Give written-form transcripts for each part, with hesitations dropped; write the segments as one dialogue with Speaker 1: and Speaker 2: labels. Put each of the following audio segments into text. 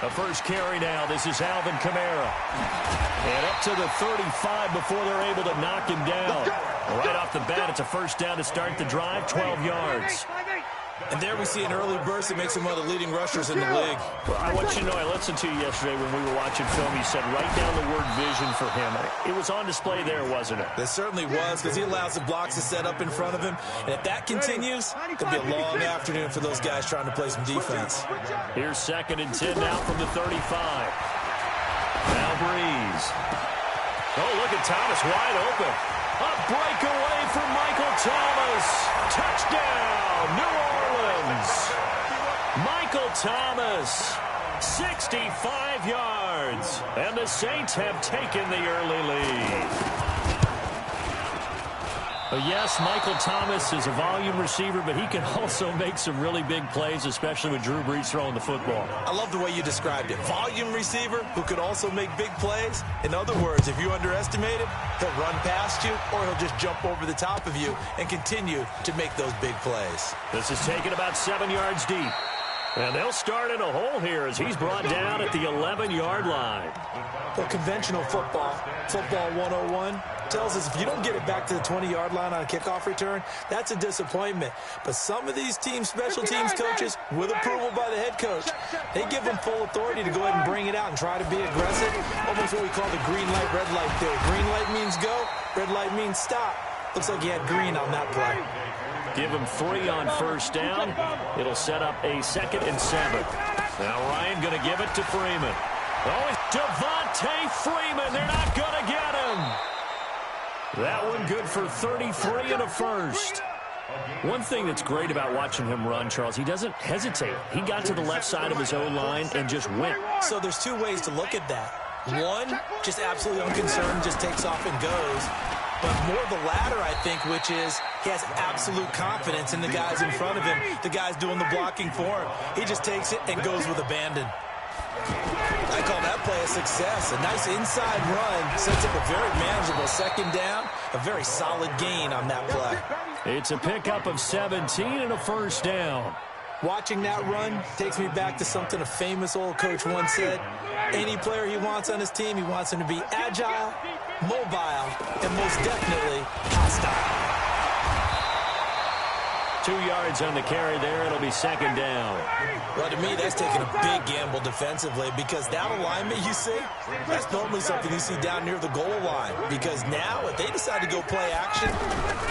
Speaker 1: The first carry now. This is Alvin Kamara. And up to the 35 before they're able to knock him down. Right off the bat, it's a first down to start the drive, 12 yards.
Speaker 2: And there we see an early burst that makes him one of the leading rushers in the league.
Speaker 1: Well, I want you to know, I listened to you yesterday when we were watching film. You said write down the word vision for him. It was on display there, wasn't it?
Speaker 2: It certainly was, because he allows the blocks to set up in front of him. And if that continues, it could be a long afternoon for those guys trying to play some defense.
Speaker 1: Here's 2nd and 10 now from the 35. Now Breeze. Oh, look at Thomas wide open. A breakaway for Michael Thomas. Touchdown, New Orleans. Michael Thomas, 65 yards. And the Saints have taken the early lead. Yes, Michael Thomas is a volume receiver, but he can also make some really big plays, especially with Drew Brees throwing the football.
Speaker 2: I love the way you described it. Volume receiver who could also make big plays. In other words, if you underestimate him, he'll run past you or he'll just jump over the top of you and continue to make those big plays.
Speaker 1: This is taken about 7 yards deep. And they'll start in a hole here as he's brought down at the 11-yard line.
Speaker 2: Well, conventional football 101, tells us if you don't get it back to the 20-yard line on a kickoff return, that's a disappointment. But some of these teams, special teams coaches, with approval by the head coach, they give them full authority to go ahead and bring it out and try to be aggressive. Almost what we call the green light, red light theory. Green light means go, red light means stop. Looks like he had green on that play.
Speaker 1: Give him 3 on first down. It'll set up a 2nd and 7. Now Ryan going to give it to Freeman. Oh, it's Devontae Freeman. They're not going to get him. That one good for 33 and a first. One thing that's great about watching him run, Charles, he doesn't hesitate. He got to the left side of his O-line and just went.
Speaker 2: So there's 2 ways to look at that. One, just absolutely unconcerned, just takes off and goes. But more the latter, I think, which is he has absolute confidence in the guys in front of him, the guys doing the blocking for him. He just takes it and goes with abandon. I call that play a success. A nice inside run sets up a very manageable 2nd down, a very solid gain on that play.
Speaker 1: It's a pickup of 17 and a first down.
Speaker 2: Watching that run takes me back to something a famous old coach once said. Any player he wants on his team, he wants him to be agile, mobile, and most definitely hostile.
Speaker 1: 2 yards on the carry there. It'll be 2nd down.
Speaker 2: Well, to me, that's taking a big gamble defensively because that alignment you see, that's normally something you see down near the goal line. Because now, if they decide to go play action,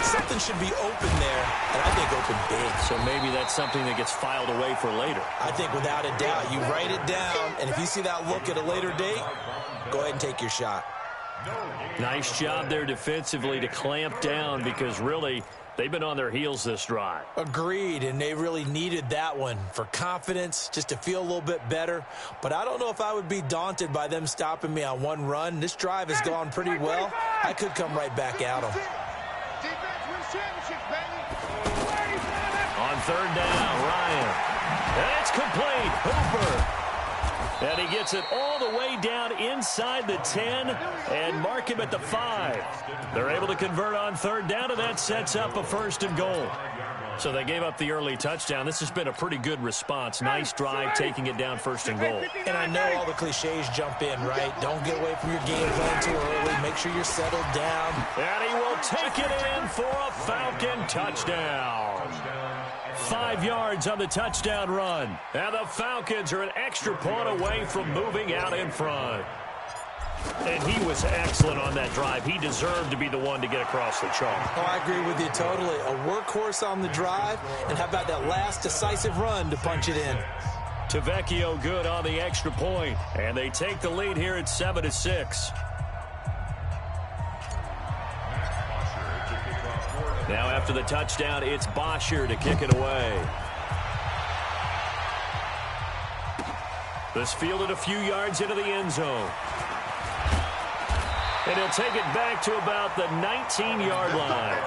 Speaker 2: something should be open there, and I think open big.
Speaker 1: So maybe that's something that gets filed away for later.
Speaker 2: I think without a doubt, you write it down, and if you see that look at a later date, go ahead and take your shot.
Speaker 1: Nice job there defensively to clamp down because really they've been on their heels this drive.
Speaker 2: Agreed, and they really needed that one for confidence, just to feel a little bit better. But I don't know if I would be daunted by them stopping me on one run. This drive has gone pretty well. I could come right back at them.
Speaker 1: On 3rd down, Ryan. And it's complete. Hooper. And he gets it all the way down inside the 10 and mark him at the 5. They're able to convert on 3rd down, and that sets up a 1st and goal. So they gave up the early touchdown. This has been a pretty good response. Nice drive, taking it down 1st and goal.
Speaker 2: And I know all the cliches jump in, right? Don't get away from your game plan too early. Make sure you're settled down.
Speaker 1: And he will take it in for a Falcon touchdown. 5 yards on the touchdown run. And the Falcons are an extra point away from moving out in front. And he was excellent on that drive. He deserved to be the one to get across the chalk.
Speaker 2: Oh, I agree with you totally. A workhorse on the drive. And how about that last decisive run to punch it in?
Speaker 1: Tavecchio good on the extra point. And they take the lead here at 7-6. Now after the touchdown, it's Bosher to kick it away. This fielded a few yards into the end zone. And he'll take it back to about the 19-yard line.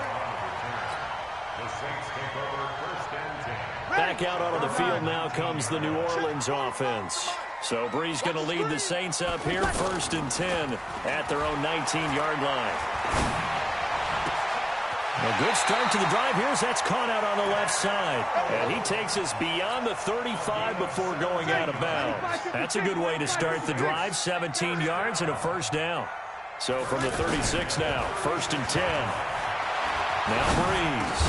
Speaker 1: Back out onto the field now comes the New Orleans offense. So Brees going to lead the Saints up here, 1st and 10 at their own 19-yard line. A good start to the drive. That's caught out on the left side. And he takes us beyond the 35 before going out of bounds. That's a good way to start the drive. 17 yards and a first down. So from the 36 now, 1st and 10. Now Breeze.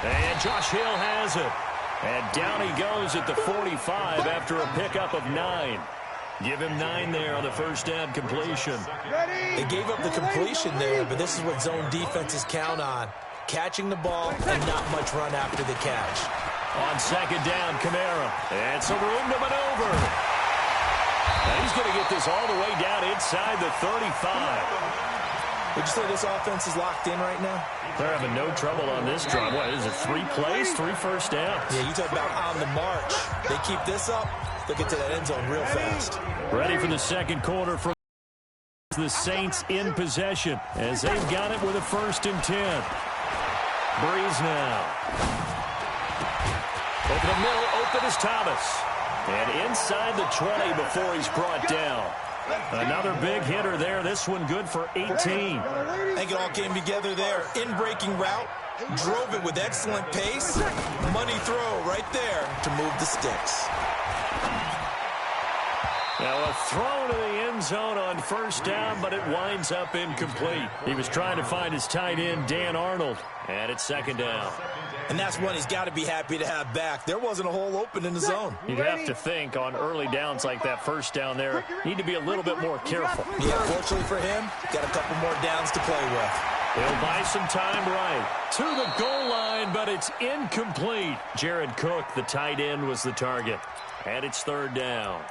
Speaker 1: And Josh Hill has it. And down he goes at the 45 after a pickup of 9. Give him 9 there on the first down completion.
Speaker 2: They gave up the completion there, but this is what zone defenses count on. Catching the ball and not much run after the catch.
Speaker 1: On 2nd down, Kamara. And some room to maneuver. And he's going to get this all the way down inside the 35.
Speaker 2: Would you say this offense is locked in right now?
Speaker 1: They're having no trouble on this drive. What is it, 3 plays, 3 first downs?
Speaker 2: Yeah, you talk about on the march. They keep this up, they'll get to that end zone real fast.
Speaker 1: Ready for the second quarter from the Saints in possession as they've got it with a 1st and 10. Breeze now. Over the middle, open is Thomas. And inside the 20 before he's brought down. Another big hitter there. This one good for 18.
Speaker 2: I think it all came together there. In-breaking route. Drove it with excellent pace. Money throw right there to move the sticks.
Speaker 1: Now a throw to the end zone on 1st down, but it winds up incomplete. He was trying to find his tight end, Dan Arnold. And it's 2nd down.
Speaker 2: And that's one he's got to be happy to have back. There wasn't a hole open in the zone.
Speaker 1: You'd have to think on early downs like that 1st down there, need to be a little bit more careful.
Speaker 2: Yeah, fortunately for him, got a couple more downs to play with.
Speaker 1: He'll buy some time right to the goal line, but it's incomplete. Jared Cook, the tight end, was the target. And it's 3rd down.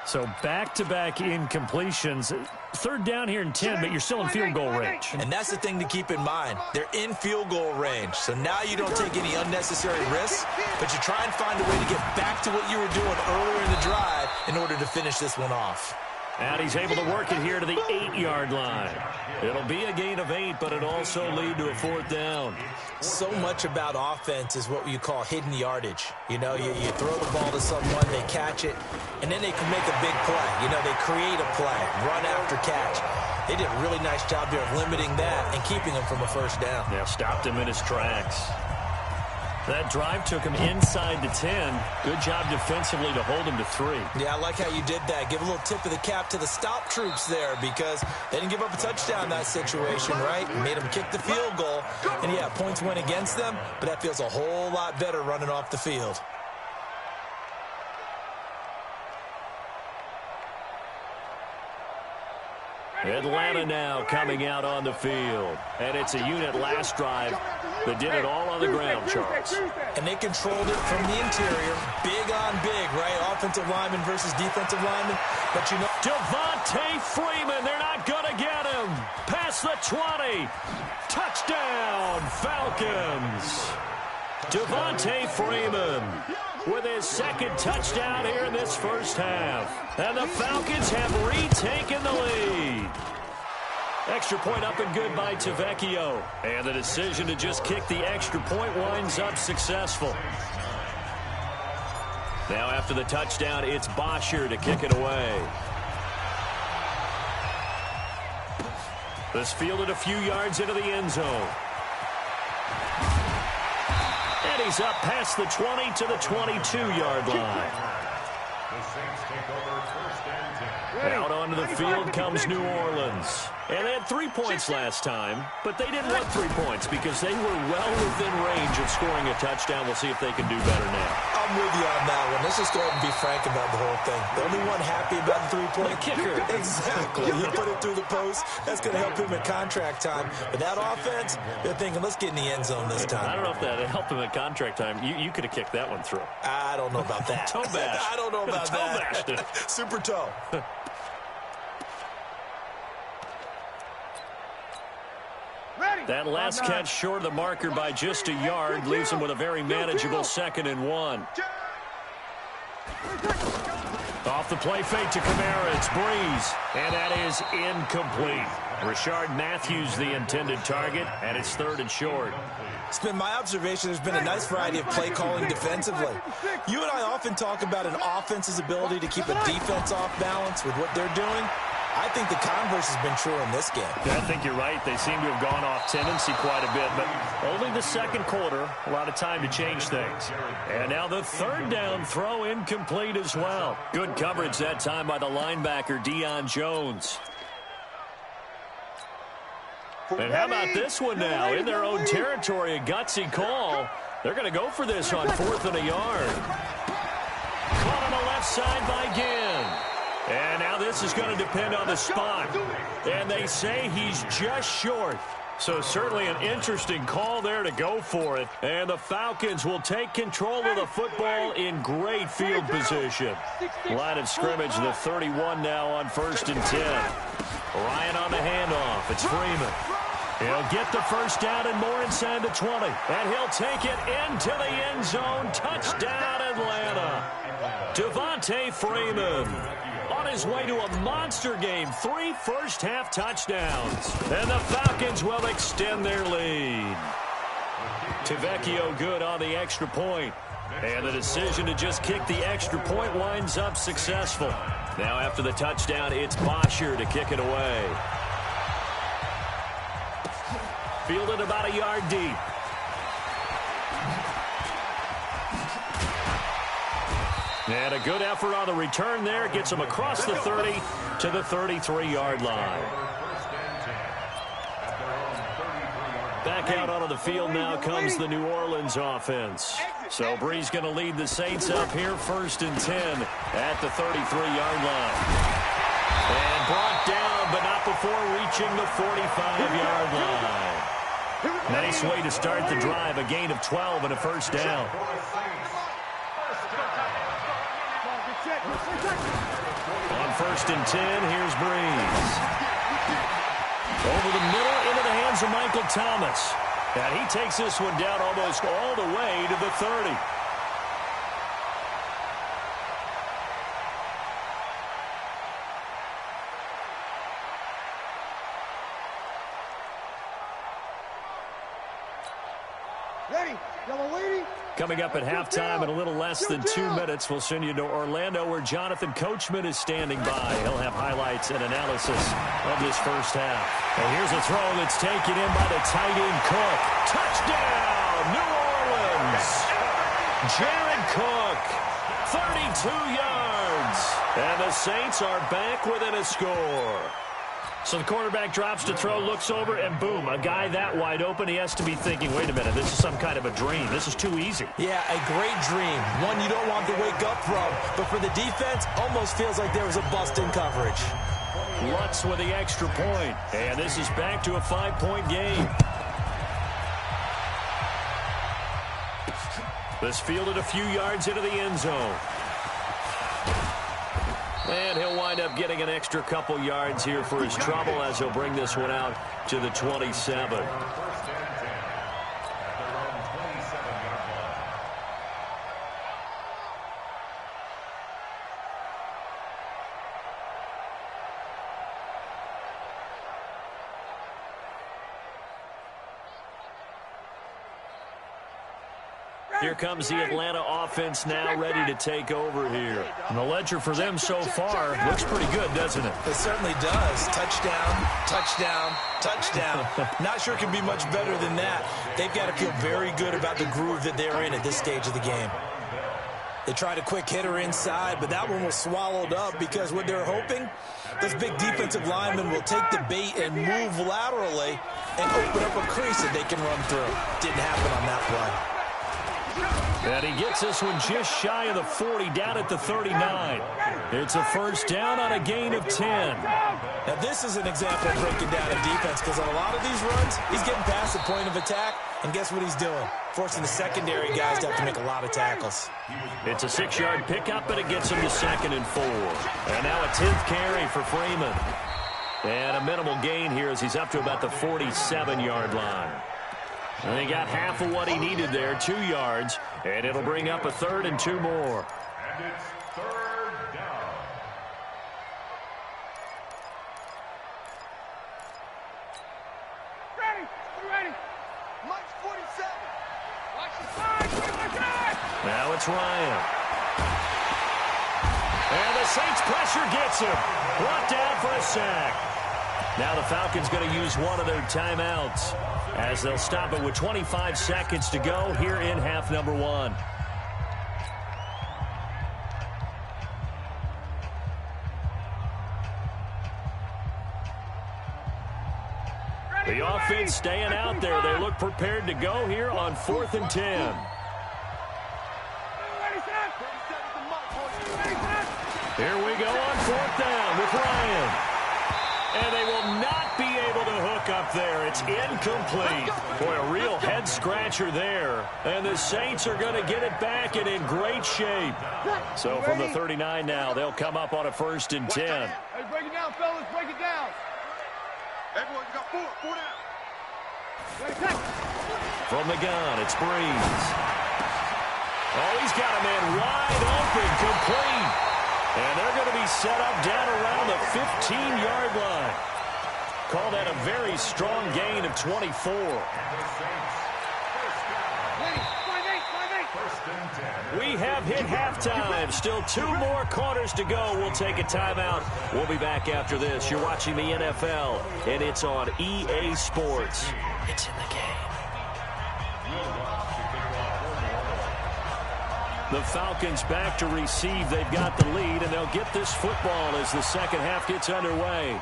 Speaker 1: So back-to-back incompletions. 3rd down here in 10, but you're still in field goal range.
Speaker 2: And that's the thing to keep in mind. They're in field goal range. So now you don't take any unnecessary risks, but you try and find a way to get back to what you were doing earlier in the drive in order to finish this one off.
Speaker 1: And he's able to work it here to the 8-yard line. It'll be a gain of 8, but it also lead to a 4th down.
Speaker 2: So much about offense is what you call hidden yardage. You know, you throw the ball to someone, they catch it, and then they can make a big play. You know, they create a play, run after catch. They did a really nice job there of limiting that and keeping him from a 1st down.
Speaker 1: Yeah, stopped him in his tracks. That drive took him inside the 10. Good job defensively to hold him to 3.
Speaker 2: Yeah, I like how you did that. Give a little tip of the cap to the stop troops there because they didn't give up a touchdown in that situation, right? Made them kick the field goal. And, yeah, points went against them, but that feels a whole lot better running off the field.
Speaker 1: Atlanta now coming out on the field. And it's a unit last drive that did it all on the ground, Charles.
Speaker 2: And they controlled it from the interior. Big on big, right? Offensive lineman versus defensive lineman. But you know,
Speaker 1: Devontae Freeman, they're not going to get him. Past the 20. Touchdown, Falcons. Devontae Freeman with his 2nd touchdown here in this 1st half. And the Falcons have retaken the lead. Extra point up and good by Tavecchio. And the decision to just kick the extra point winds up successful. Now after the touchdown, it's Bosher to kick it away. This fielded a few yards into the end zone. And he's up past the 20 to the 22-yard line. Out onto the field comes New Orleans. And they had 3 points last time, but they didn't want 3 points because they were well within range of scoring a touchdown. We'll see if they can do better now.
Speaker 2: I'm with you on that one. Let's just go ahead and be frank about the whole thing. The only one happy about the 3-point
Speaker 1: kicker.
Speaker 2: Exactly. He put it through the post. That's going to help him at contract time. But that offense, they're thinking, let's get in the end zone this time.
Speaker 1: I don't know if that helped him at contract time. You could have kicked that one through.
Speaker 2: I don't know about that.
Speaker 1: Toe bash.
Speaker 2: I don't know about
Speaker 1: toe
Speaker 2: that.
Speaker 1: Bashed.
Speaker 2: Super toe.
Speaker 1: That last catch short of the marker by just a yard leaves him with a very manageable 2nd and 1. Off the play fake to Kamara, it's Breeze, and that is incomplete. Rashard Matthews the intended target, and it's 3rd and short.
Speaker 2: It's been my observation there's been a nice variety of play calling defensively. You and I often talk about an offense's ability to keep a defense off balance with what they're doing. I think the converse has been true in this game.
Speaker 1: Yeah, I think you're right. They seem to have gone off tendency quite a bit, but only the second quarter, a lot of time to change things. And now the third down throw incomplete as well. Good coverage that time by the linebacker, Deion Jones. And how about this one now? In their own territory, a gutsy call. They're going to go for this on 4th and a yard. Caught on the left side by Ginn. And now this is going to depend on the spot. And they say he's just short. So certainly an interesting call there to go for it. And the Falcons will take control of the football in great field position. Line of scrimmage, the 31 now on 1st and 10. Ryan on the handoff. It's Freeman. He'll get the first down and more inside the 20. And he'll take it into the end zone. Touchdown, Atlanta. Devontae Freeman on his way to a monster game. 3 first-half touchdowns. And the Falcons will extend their lead. Tavecchio good on the extra point. And the decision to just kick the extra point winds up successful. Now after the touchdown, it's Bosher to kick it away. Fielded about a yard deep. And a good effort on the return there. Gets him across the 30 to the 33-yard line. Back out onto the field now comes the New Orleans offense. So Bree's going to lead the Saints up here 1st and 10 at the 33-yard line. And brought down, but not before reaching the 45-yard line. Nice way to start the drive, a gain of 12 and a first down. On 1st and 10, here's Breeze. Over the middle, into the hands of Michael Thomas. And he takes this one down almost all the way to the 30. Coming up at halftime in a little less than 2 minutes, we'll send you to Orlando where Jonathan Coachman is standing by. He'll have highlights and analysis of this first half. And here's a throw that's taken in by the tight end Cook. Touchdown, New Orleans. Jared Cook, 32 yards. And the Saints are back within a score. So the quarterback drops to throw, looks over, and boom, a guy that wide open, he has to be thinking, wait a minute, this is some kind of a dream. This is too easy.
Speaker 2: Yeah, a great dream. One you don't want to wake up from. But for the defense, almost feels like there was a bust in coverage.
Speaker 1: Lutz with the extra point. And this is back to a 5-point game. This fielded a few yards into the end zone. And he'll wind up getting an extra couple yards here for his trouble as he'll bring this one out to the 27. Here comes the Atlanta offense now ready to take over here. And the ledger for them so far looks pretty good, doesn't it?
Speaker 2: It certainly does. Touchdown, touchdown, touchdown. Not sure it can be much better than that. They've got to feel very good about the groove that they're in at this stage of the game. They tried a quick hitter inside, but that one was swallowed up because what they're hoping, those big defensive linemen will take the bait and move laterally and open up a crease that they can run through. Didn't happen on that play.
Speaker 1: And he gets this one just shy of the 40, down at the 39. It's a first down on a gain of 10.
Speaker 2: Now, this is an example of breaking down a defense because on a lot of these runs, he's getting past the point of attack, and guess what he's doing? Forcing the secondary guys to have to make a lot of tackles.
Speaker 1: It's a 6-yard pickup, but it gets him to 2nd and 4. And now a 10th carry for Freeman. And a minimal gain here as he's up to about the 47-yard line. And he got half of what he needed there, 2 yards, and it'll bring up a 3rd and 2 more.
Speaker 3: And it's 3rd down.
Speaker 4: Ready. Mike's 47. Watch the side.
Speaker 1: Now it's Ryan. And the Saints pressure gets him. Brought down for a sack. Now the Falcons going to use one of their timeouts as they'll stop it with 25 seconds to go here in half number one. The offense staying out there. They look prepared to go here on 4th and 10. Here we go on 4th down with Ryan. And they will not be able to hook up there. It's incomplete. Boy, a real head-scratcher there. And the Saints are going to get it back and in great shape. So from the 39 now, they'll come up on a 1st and 10.
Speaker 4: Hey, break it down, fellas. Break it down. Everyone, you got four down.
Speaker 1: From the gun, it's Breeze. Oh, he's got a man wide open, complete. And they're going to be set up down around the 15-yard line. Call that a very strong gain of 24. We have hit halftime. Still 2 more quarters to go. We'll take a timeout. We'll be back after this. You're watching the NFL, and it's on EA Sports. It's in the game. The Falcons back to receive. They've got the lead, and they'll get this football as the second half gets underway.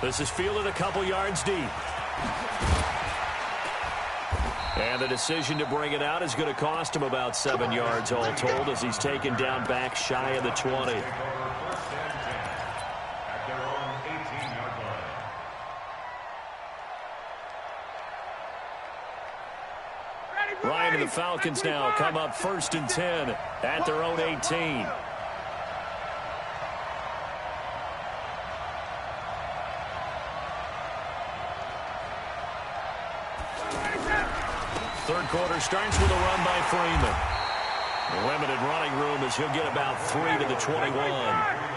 Speaker 1: This is fielded a couple yards deep. And the decision to bring it out is going to cost him about 7 yards all told as he's taken down back shy of the 20. Ryan and the Falcons now come up 1st and 10 at their own 18. Third quarter starts with a run by Freeman. Limited running room as he'll get about 3 to the 21.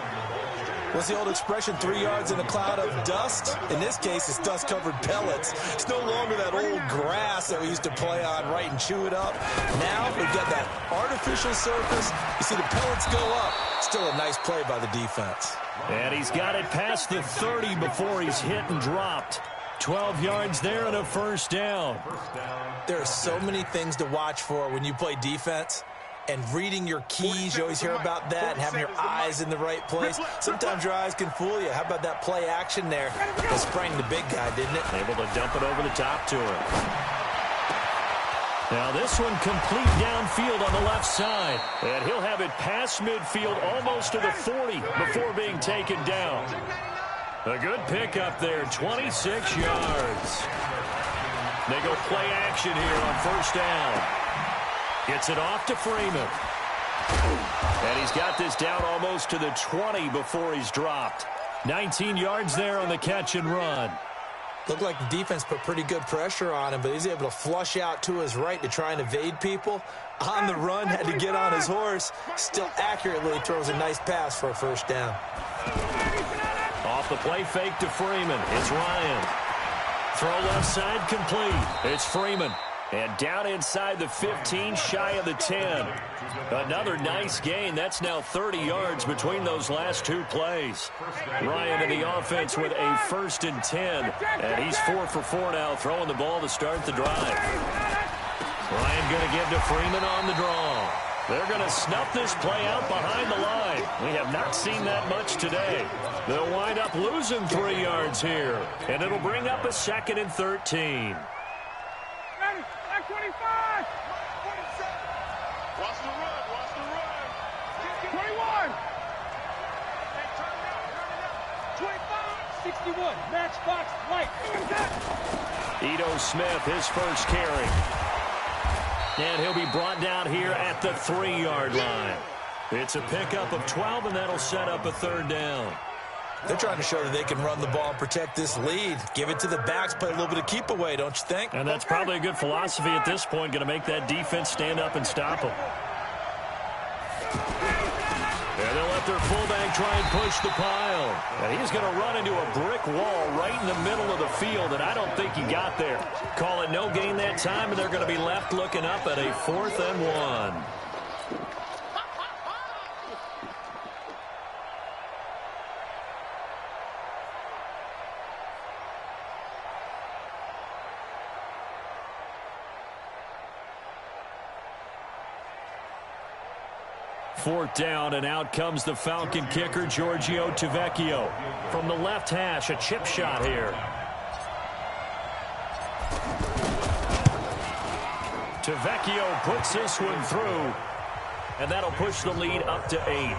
Speaker 2: What's the old expression, 3 yards in a cloud of dust? In this case, it's dust-covered pellets. It's no longer that old grass that we used to play on, right, and chew it up. Now we've got that artificial surface. You see the pellets go up. Still a nice play by the defense.
Speaker 1: And he's got it past the 30 before he's hit and dropped. 12 yards there and a 1st down.
Speaker 2: There are so many things to watch for when you play defense. And reading your keys, you always hear about that, and having your eyes in the right place. Sometimes your eyes can fool you. How about that play action there? It sprang the big guy, didn't it?
Speaker 1: Able to dump it over the top to him. Now this one complete downfield on the left side. And he'll have it past midfield almost to the 40 before being taken down. A good pickup there, 26 yards. They go play action here on 1st down. Gets it off to Freeman. And he's got this down almost to the 20 before he's dropped. 19 yards there on the catch and run.
Speaker 2: Looked like the defense put pretty good pressure on him, but he's able to flush out to his right to try and evade people. On the run, had to get on his horse. Still accurately throws a nice pass for a 1st down.
Speaker 1: Off the play fake to Freeman. It's Ryan. Throw left side complete. It's Freeman. And down inside the 15, shy of the 10. Another nice gain. That's now 30 yards between those last 2 plays. Ryan in the offense with a 1st and 10. And he's 4 for 4 now, throwing the ball to start the drive. Ryan going to give to Freeman on the draw. They're going to snuff this play out behind the line. We have not seen that much today. They'll wind up losing 3 yards here. And it'll bring up a 2nd and 13.
Speaker 4: 25! 27! Watch the run, watch the run! 21! 25! 61, matchbox light.
Speaker 1: Ito Smith, his first carry. And he'll be brought down here at the 3-yard line. It's a pickup of 12, and that'll set up a 3rd down.
Speaker 2: They're trying to show that they can run the ball and protect this lead. Give it to the backs, play a little bit of keep away, don't you think?
Speaker 1: And that's probably a good philosophy at this point, going to make that defense stand up and stop them. And they'll let their fullback try and push the pile. And he's going to run into a brick wall right in the middle of the field, and I don't think he got there. Call it no gain that time, and they're going to be left looking up at a 4th and 1. 4th down, and out comes the Falcon kicker, Giorgio Tavecchio. From the left hash, a chip shot here. Tavecchio puts this one through, and that'll push the lead up to 8.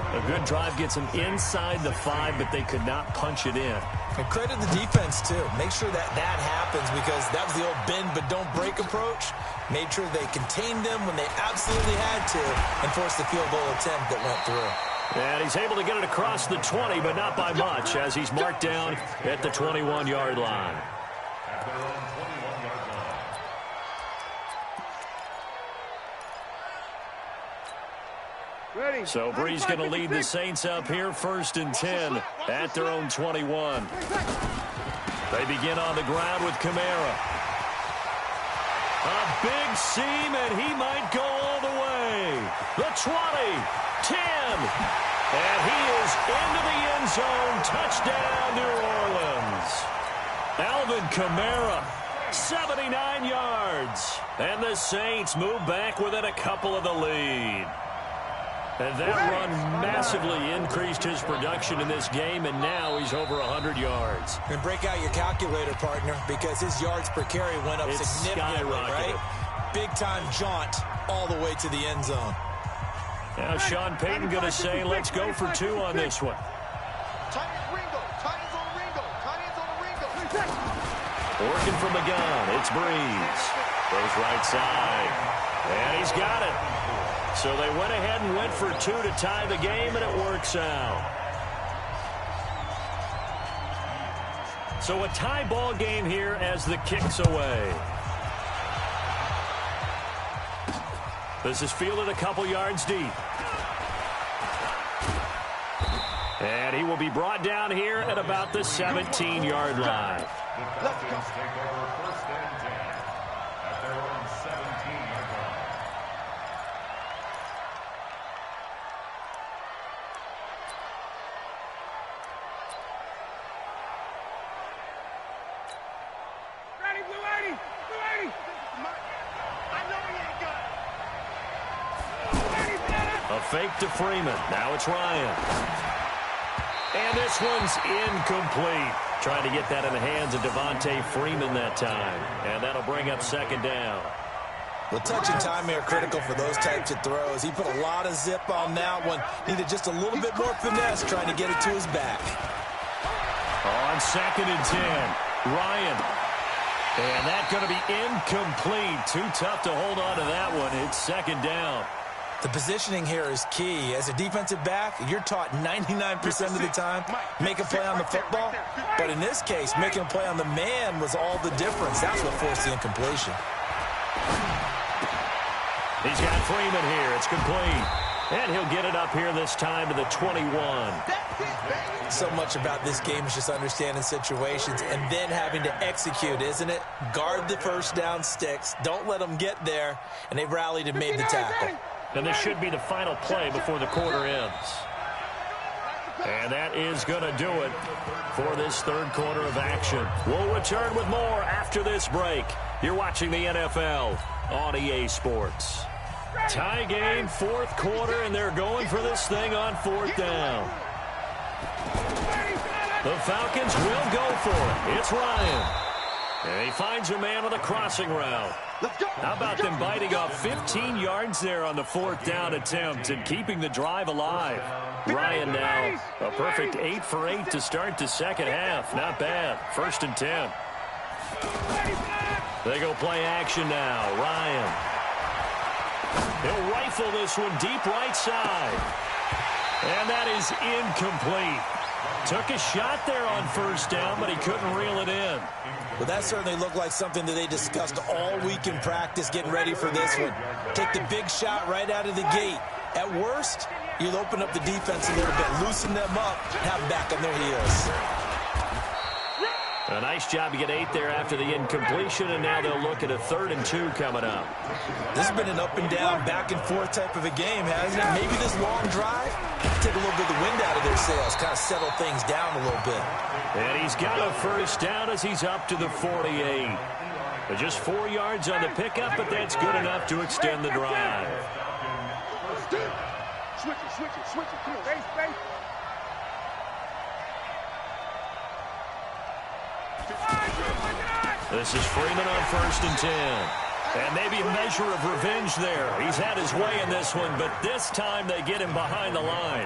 Speaker 1: A good drive gets them inside the 5, but they could not punch it in.
Speaker 2: And credit the defense, too. Make sure that happens, because that was the old bend but don't break approach. Made sure they contained them when they absolutely had to and forced the field goal attempt that went through.
Speaker 1: And he's able to get it across the 20, but not by much, as he's marked down at the 21-yard line.
Speaker 3: At their own 21-yard line.
Speaker 4: Ready.
Speaker 1: So Bree's going to lead the Saints up here, 1st and 10 at their own 21. They begin on the ground with Kamara. A big seam, and he might go all the way. The 20, 10, and he is into the end zone. Touchdown, New Orleans. Alvin Kamara, 79 yards. And the Saints move back within a couple of the lead. And that run massively increased his production in this game, and now he's over 100 yards.
Speaker 2: And break out your calculator, partner, because his yards per carry went up significantly, right? Big-time jaunt all the way to the end zone.
Speaker 1: Now Sean Payton going to say, let's go for 2 on this one. Working from the gun, it's Breeze. Goes right side, and he's got it. So they went ahead and went for 2 to tie the game, and it works out. So a tie ball game here as the kick's away. This is fielded a couple yards deep. And he will be brought down here at about the 17-yard line.
Speaker 3: The Falcons take over 1st and 10 at their own 17-yard line.
Speaker 4: Ready, Blue 80! Blue 80! I know he ain't got it!
Speaker 1: A fake to Freeman. Now it's Ryan. And this one's incomplete. Trying to get that in the hands of Devontae Freeman that time. And that'll bring up 2nd down.
Speaker 2: Well, touch and time are critical for those types of throws. He put a lot of zip on that one. Needed just a little bit more finesse trying to get it to his back.
Speaker 1: On 2nd and 10, Ryan. And that's going to be incomplete. Too tough to hold on to that one. It's 2nd down.
Speaker 2: The positioning here is key. As a defensive back, you're taught 99% of the time, make a play on the football. But in this case, making a play on the man was all the difference. That's what forced the incompletion.
Speaker 1: He's got Freeman here. It's complete. And he'll get it up here this time to the 21.
Speaker 2: So much about this game is just understanding situations and then having to execute, isn't it? Guard the 1st down sticks. Don't let them get there. And they've rallied and made the tackle.
Speaker 1: And this should be the final play before the quarter ends. And that is going to do it for this 3rd quarter of action. We'll return with more after this break. You're watching the NFL on EA Sports. Tie game, 4th quarter, and they're going for this thing on 4th down. The Falcons will go for it. It's Ryan. And he finds a man on the crossing route. How about them biting off 15 yards there on the 4th down attempt and keeping the drive alive? Ryan now a perfect 8 for 8 to start the 2nd half. Not bad. 1st and 10. They go play action now. Ryan. He'll rifle this one deep right side. And that is incomplete. Took a shot there on 1st down, but he couldn't reel it in.
Speaker 2: Well, that certainly looked like something that they discussed all week in practice, getting ready for this one. Take the big shot right out of the gate. At worst, you'll open up the defense a little bit, loosen them up, have them back on their heels.
Speaker 1: A nice job to get 8 there after the incompletion, and now they'll look at a 3rd and 2 coming up.
Speaker 2: This has been an up and down, back and forth type of a game, hasn't it? Maybe this long drive, take a little bit of the wind out of their sails, kind of settle things down a little bit.
Speaker 1: And he's got a 1st down as he's up to the 48. Just 4 yards on the pickup, but that's good enough to extend the drive.
Speaker 4: Switch it. Come on. Space.
Speaker 1: This is Freeman on 1st and 10. And maybe a measure of revenge there. He's had his way in this one, but this time they get him behind the line.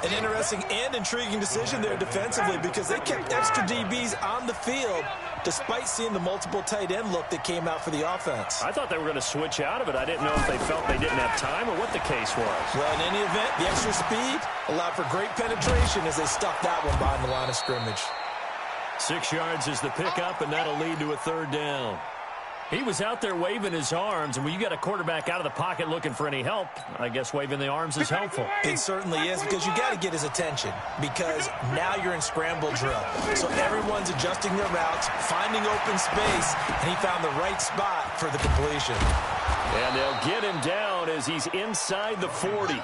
Speaker 2: An interesting and intriguing decision there defensively because they kept extra DBs on the field despite seeing the multiple tight end look that came out for the offense.
Speaker 1: I thought they were going to switch out of it. I didn't know if they felt they didn't have time or what the case was.
Speaker 2: Well, in any event, the extra speed allowed for great penetration as they stuffed that one behind the line of scrimmage.
Speaker 1: 6 yards is the pickup, and that'll lead to a 3rd down. He was out there waving his arms, and when you got a quarterback out of the pocket looking for any help, I guess waving the arms is helpful.
Speaker 2: It certainly is because you got to get his attention because now you're in scramble drill. So everyone's adjusting their routes, finding open space, and he found the right spot for the completion.
Speaker 1: And they'll get him down as he's inside the 40.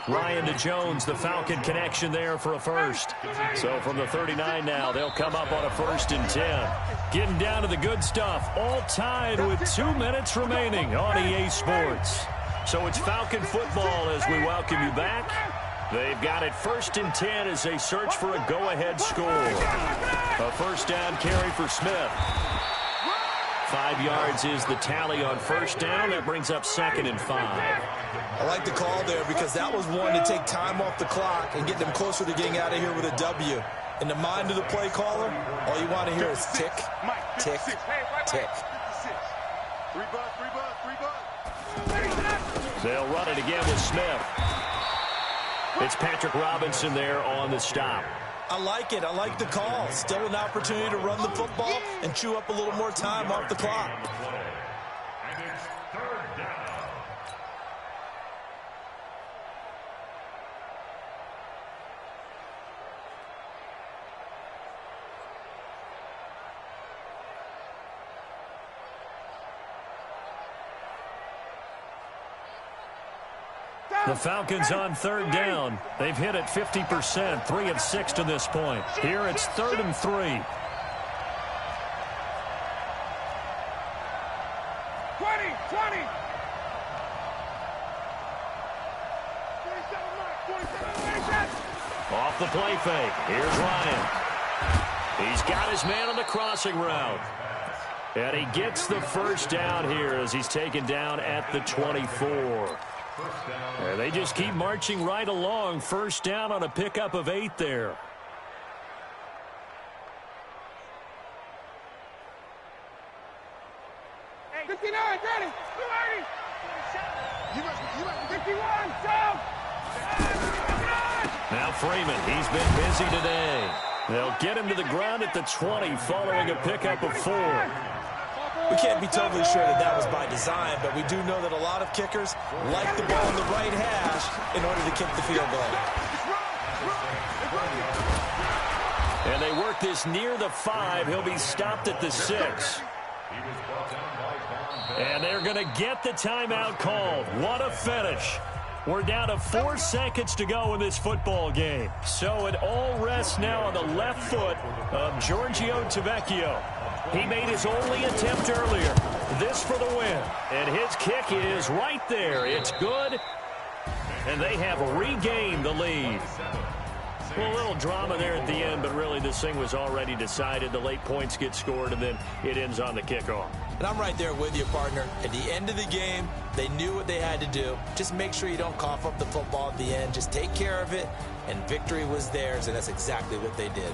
Speaker 1: Ryan to Jones, the Falcon connection there for a first. So from the 39 now, they'll come up on a 1st and 10. Getting down to the good stuff, all tied with 2 minutes remaining on EA Sports. So it's Falcon football as we welcome you back. They've got it 1st and 10 as they search for a go-ahead score. A 1st down carry for Smith. 5 yards is the tally on 1st down. That brings up 2nd and 5.
Speaker 2: I like the call there because that was one to take time off the clock and get them closer to getting out of here with a W. In the mind of the play caller, all you want to hear is tick, tick, tick.
Speaker 1: They'll run it again with Smith. It's Patrick Robinson there on the stop.
Speaker 2: I like it. I like the call. Still an opportunity to run the football and chew up a little more time off the clock.
Speaker 3: And it's 3rd down.
Speaker 1: The Falcons on 3rd down. They've hit it 50%, 3 of 6 to this point. Here it's 3rd and 3.
Speaker 4: 20. 27
Speaker 1: Off the play fake. Here's Ryan. He's got his man on the crossing route. And he gets the 1st down here as he's taken down at the 24. And they just keep marching right along. 1st down on a pickup of 8 there.
Speaker 4: Hey, 59, ready. 280. You must 51, down.
Speaker 1: Now Freeman, he's been busy today. They'll get him to the ground at the 20 following a pickup of 4.
Speaker 2: We can't be totally sure that that was by design, but we do know that a lot of kickers like the ball in the right hash in order to kick the field goal.
Speaker 1: And they work this near the 5. He'll be stopped at the 6. And they're going to get the timeout called. What a finish. We're down to 4 seconds to go in this football game. So it all rests now on the left foot of Giorgio Tavecchio. He made his only attempt earlier. This for the win. And his kick is right there. It's good. And they have regained the lead. Well, a little drama there at the end, but really this thing was already decided. The late points get scored, and then it ends on the kickoff.
Speaker 2: And I'm right there with you, partner. At the end of the game, they knew what they had to do. Just make sure you don't cough up the football at the end. Just take care of it, and victory was theirs, and that's exactly what they did.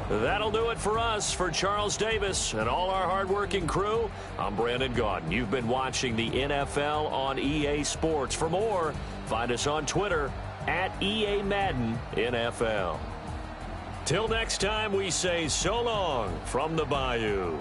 Speaker 1: That'll do it for us. For Charles Davis and all our hardworking crew, I'm Brandon Gaudin. You've been watching the NFL on EA Sports. For more, find us on Twitter at EA Madden NFL. Till next time, we say so long from the Bayou.